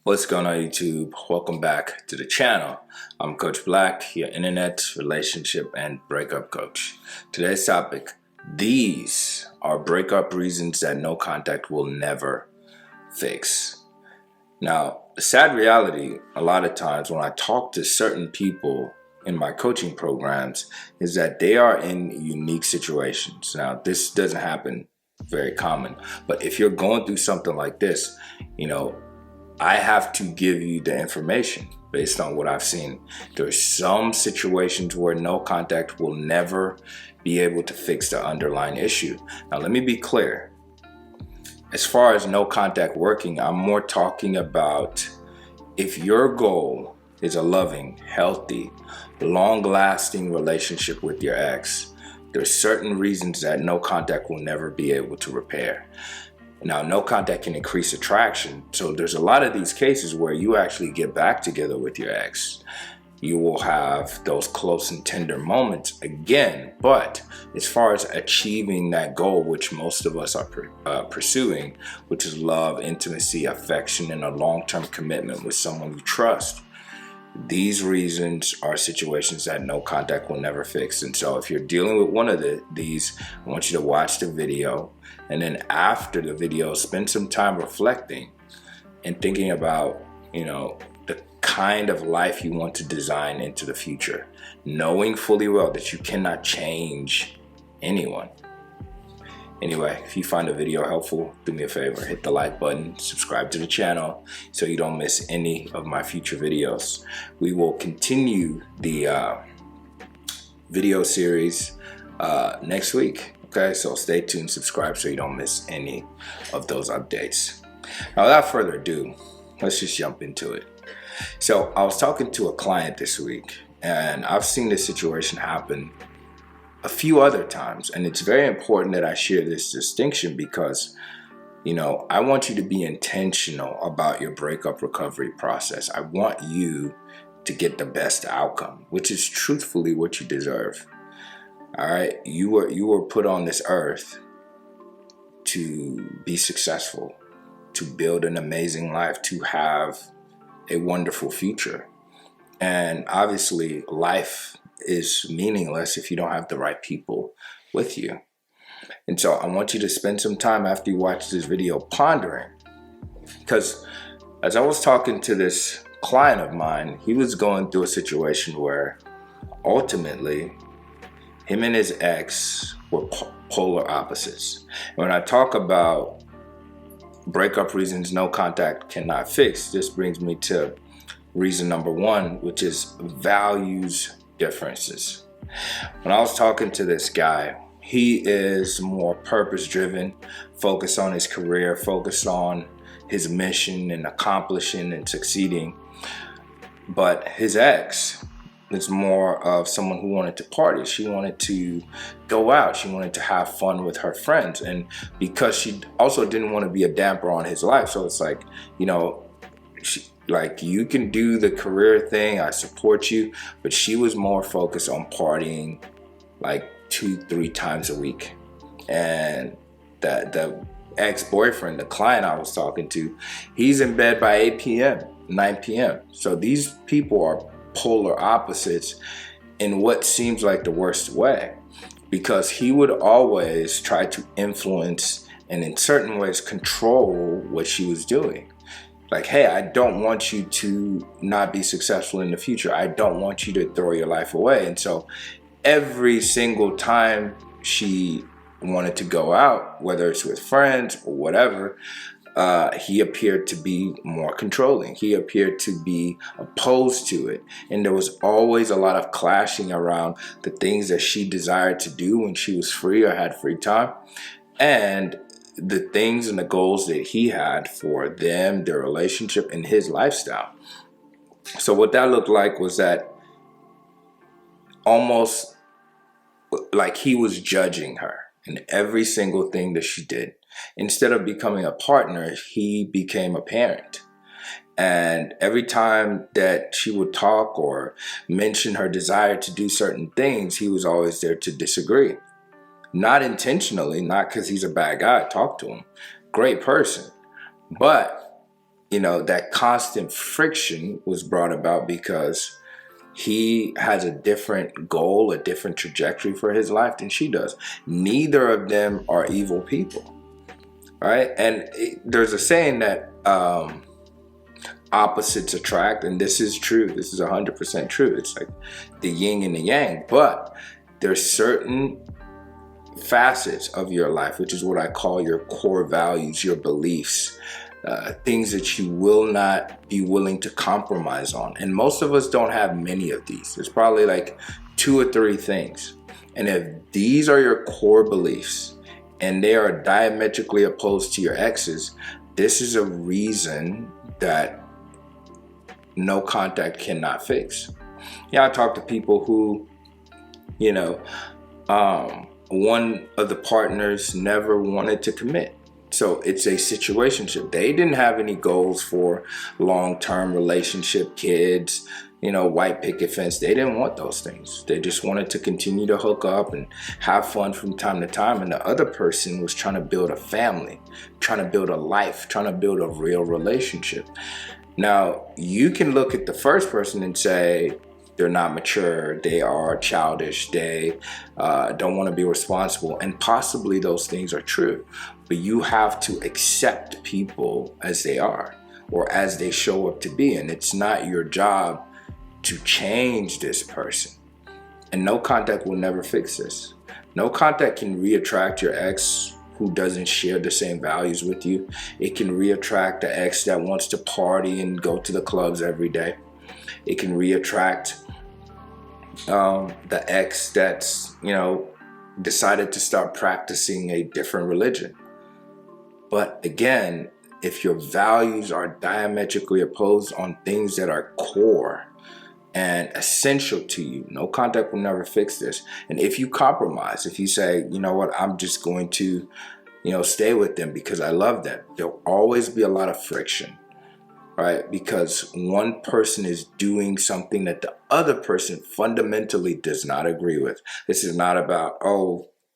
What's going on, YouTube? Welcome back to the channel. I'm Coach Black, your internet, relationship, and breakup coach. Today's topic: these are breakup reasons that no contact will never fix. Now, the sad reality, a lot of times when I talk to certain people in my coaching programs, is that they are in unique situations. Now, this doesn't happen very common, but if you're going through something like this, I have to give you the information based on what I've seen. There's some situations where no contact will never be able to fix the underlying issue. Now, let me be clear. As far as no contact working, I'm more talking about if your goal is a loving, healthy, long-lasting relationship with your ex, there's certain reasons that no contact will never be able to repair. Now, no contact can increase attraction. So there's a lot of these cases where you actually get back together with your ex. You will have those close and tender moments again. But as far as achieving that goal, which most of us are pursuing, which is love, intimacy, affection, and a long-term commitment with someone you trust, these reasons are situations that no contact will never fix. And so if you're dealing with one of these, I want you to watch the video. And then after the video, spend some time reflecting and thinking about, the kind of life you want to design into the future, knowing fully well that you cannot change anyone. Anyway, if you find the video helpful, do me a favor, hit the like button, subscribe to the channel so you don't miss any of my future videos. We will continue the video series next week. Okay, so stay tuned, subscribe so you don't miss any of those updates. Now, without further ado, let's just jump into it. So I was talking to a client this week, and I've seen this situation happen a few other times, and it's very important that I share this distinction because, I want you to be intentional about your breakup recovery process. I want you to get the best outcome, which is truthfully what you deserve. All right, you were put on this earth to be successful, to build an amazing life, to have a wonderful future. And obviously, life is meaningless if you don't have the right people with you. And so I want you to spend some time after you watch this video pondering, because as I was talking to this client of mine, he was going through a situation where ultimately him and his ex were polar opposites. And when I talk about breakup reasons no contact cannot fix, this brings me to reason number one, which is values differences. When I was talking to this guy, he is more purpose-driven, focused on his career, focused on his mission and accomplishing and succeeding. But his ex is more of someone who wanted to party. She wanted to go out. She wanted to have fun with her friends. And because she also didn't want to be a damper on his life. So it's like, you can do the career thing, I support you, but she was more focused on partying like 2-3 times a week. And the ex-boyfriend, the client I was talking to, he's in bed by 8 p.m., 9 p.m. So these people are polar opposites in what seems like the worst way, because he would always try to influence and in certain ways control what she was doing. Like, hey, I don't want you to not be successful in the future. I don't want you to throw your life away. And so every single time she wanted to go out, whether it's with friends or whatever, he appeared to be more controlling. He appeared to be opposed to it. And there was always a lot of clashing around the things that she desired to do when she was free or had free time, and the things and the goals that he had for them, their relationship, and his lifestyle. So what that looked like was that almost like he was judging her in every single thing that she did. Instead of becoming a partner, he became a parent. And every time that she would talk or mention her desire to do certain things, he was always there to disagree. Not intentionally, not because he's a bad guy, talk to him, great person. But that constant friction was brought about because he has a different goal, a different trajectory for his life than she does. Neither of them are evil people, right? And there's a saying that opposites attract, and this is true. This is 100% true. It's like the yin and the yang. But there's certain facets of your life, which is what I call your core values, your beliefs, things that you will not be willing to compromise on. And most of us don't have many of these. There's probably like 2 or 3 things. And if these are your core beliefs and they are diametrically opposed to your ex's, this is a reason that no contact cannot fix. Yeah, I talk to people who, one of the partners never wanted to commit. So it's a situationship. They didn't have any goals for long-term relationship, kids, white picket fence. They didn't want those things. They just wanted to continue to hook up and have fun from time to time. And the other person was trying to build a family, trying to build a life, trying to build a real relationship. Now, you can look at the first person and say, they're not mature, they are childish, they don't want to be responsible, and possibly those things are true. But you have to accept people as they are, or as they show up to be, and it's not your job to change this person. And no contact will never fix this. No contact can reattract your ex who doesn't share the same values with you. It can reattract the ex that wants to party and go to the clubs every day. It can reattract the ex that's, decided to start practicing a different religion. But again, if your values are diametrically opposed on things that are core and essential to you, no contact will never fix this. And if you compromise, if you say, you know what, I'm just going to, stay with them because I love them, there'll always be a lot of friction. Right? Because one person is doing something that the other person fundamentally does not agree with. This is not about,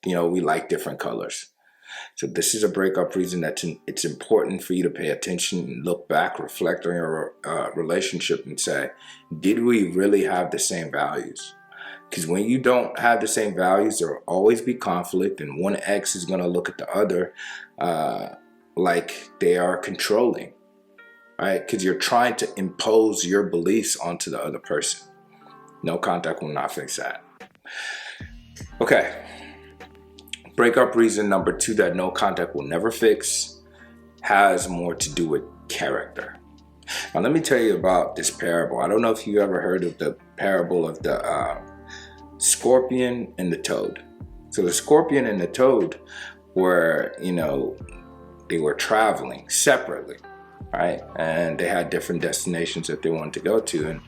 we like different colors. So this is a breakup reason that it's important for you to pay attention and look back, reflect on your relationship and say, did we really have the same values? Because when you don't have the same values, there will always be conflict, and one ex is going to look at the other like they are controlling. Right? Because you're trying to impose your beliefs onto the other person. No contact will not fix that. Okay. Breakup reason number 2 that no contact will never fix has more to do with character. Now, let me tell you about this parable. I don't know if you ever heard of the parable of the scorpion and the toad. So the scorpion and the toad were, they were traveling separately. Right? And they had different destinations that they wanted to go to. And,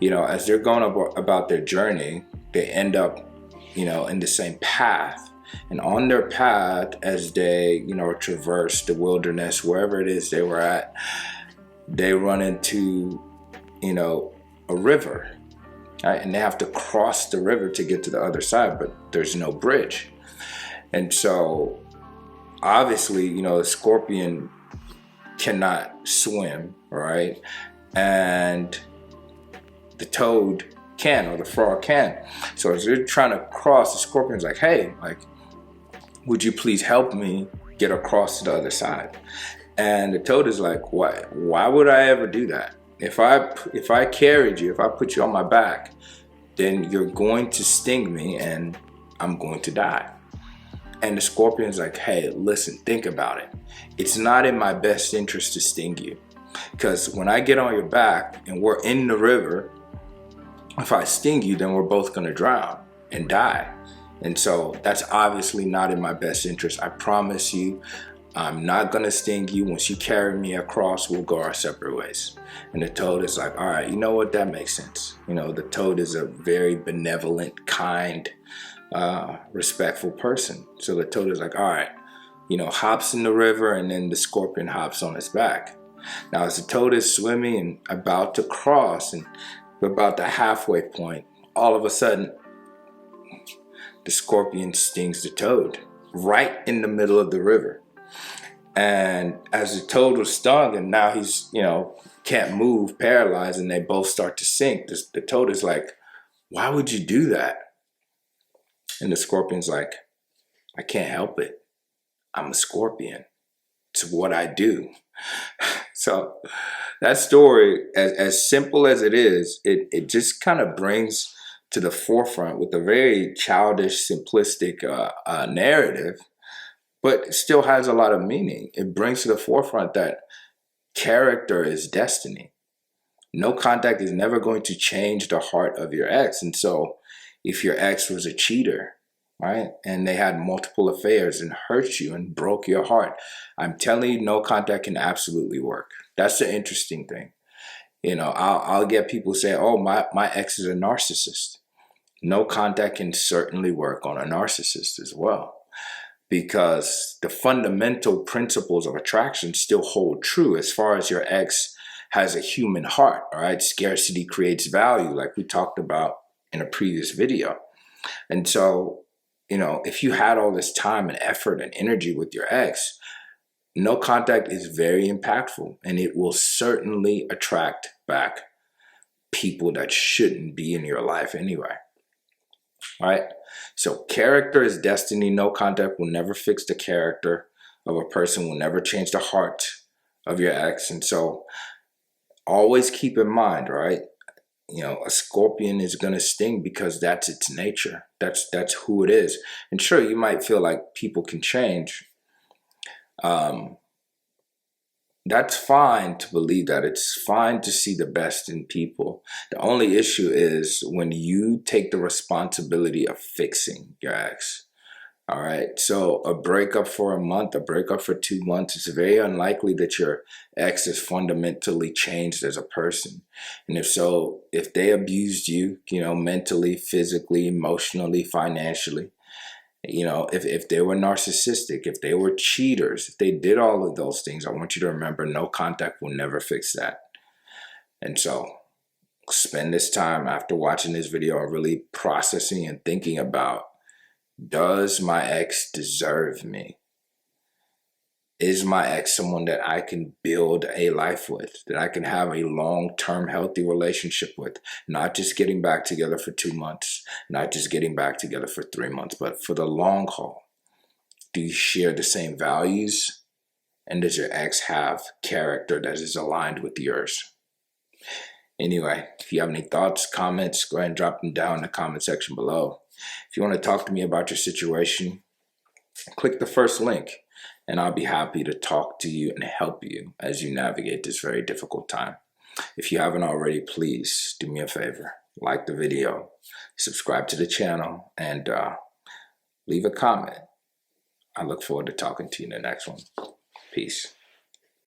as they're going about their journey, they end up, in the same path. And on their path, as they, traverse the wilderness, wherever it is they were at, they run into, a river. Right? And they have to cross the river to get to the other side, but there's no bridge. And so, obviously, the scorpion cannot swim, right? And the toad can, or the frog can. So as they're trying to cross, the scorpion's like, hey, would you please help me get across to the other side? And the toad is like, why would I ever do that? If I carried you, if I put you on my back, then you're going to sting me and I'm going to die. And the scorpion's like, hey, listen, think about it. It's not in my best interest to sting you. Because when I get on your back and we're in the river, if I sting you, then we're both going to drown and die. And so that's obviously not in my best interest. I promise you, I'm not going to sting you. Once you carry me across, we'll go our separate ways. And the toad is like, all right, you know what? That makes sense. The toad is a very benevolent, kind, respectful person. So the toad is like, all right, hops in the river, and then the scorpion hops on his back. Now, as the toad is swimming and about to cross, and about the halfway point, all of a sudden, the scorpion stings the toad right in the middle of the river. And as the toad was stung, and now he's, can't move, paralyzed, and they both start to sink. The toad is like, why would you do that? And the scorpion's like, I can't help it. I'm a scorpion. It's what I do. So that story, as simple as it is, it just kind of brings to the forefront with a very childish, simplistic narrative, but it still has a lot of meaning. It brings to the forefront that character is destiny. No contact is never going to change the heart of your ex. And so if your ex was a cheater, right, and they had multiple affairs and hurt you and broke your heart, I'm telling you, no contact can absolutely work. That's the interesting thing. I'll get people say, oh, my ex is a narcissist. No contact can certainly work on a narcissist as well, because the fundamental principles of attraction still hold true as far as your ex has a human heart, all right? Scarcity creates value, like we talked about in a previous video. And so, if you had all this time and effort and energy with your ex, no contact is very impactful, and it will certainly attract back people that shouldn't be in your life anyway. All right? So character is destiny. No contact will never fix the character of a person, will never change the heart of your ex. And so always keep in mind, right? A scorpion is going to sting because that's its nature. That's who it is. And sure, you might feel like people can change. That's fine to believe that. It's fine to see the best in people. The only issue is when you take the responsibility of fixing your ex. All right. So a breakup for a month, a breakup for 2 months, it's very unlikely that your ex is fundamentally changed as a person. And if so, if they abused you, mentally, physically, emotionally, financially, if they were narcissistic, if they were cheaters, if they did all of those things, I want you to remember no contact will never fix that. And so spend this time after watching this video and really processing and thinking about, does my ex deserve me? Is my ex someone that I can build a life with, that I can have a long-term healthy relationship with, not just getting back together for 2 months, not just getting back together for 3 months, but for the long haul? Do you share the same values? And does your ex have character that is aligned with yours? Anyway, if you have any thoughts, comments, go ahead and drop them down in the comment section below. If you want to talk to me about your situation, click the first link and I'll be happy to talk to you and help you as you navigate this very difficult time. If you haven't already, please do me a favor. Like the video, subscribe to the channel, and leave a comment. I look forward to talking to you in the next one. Peace.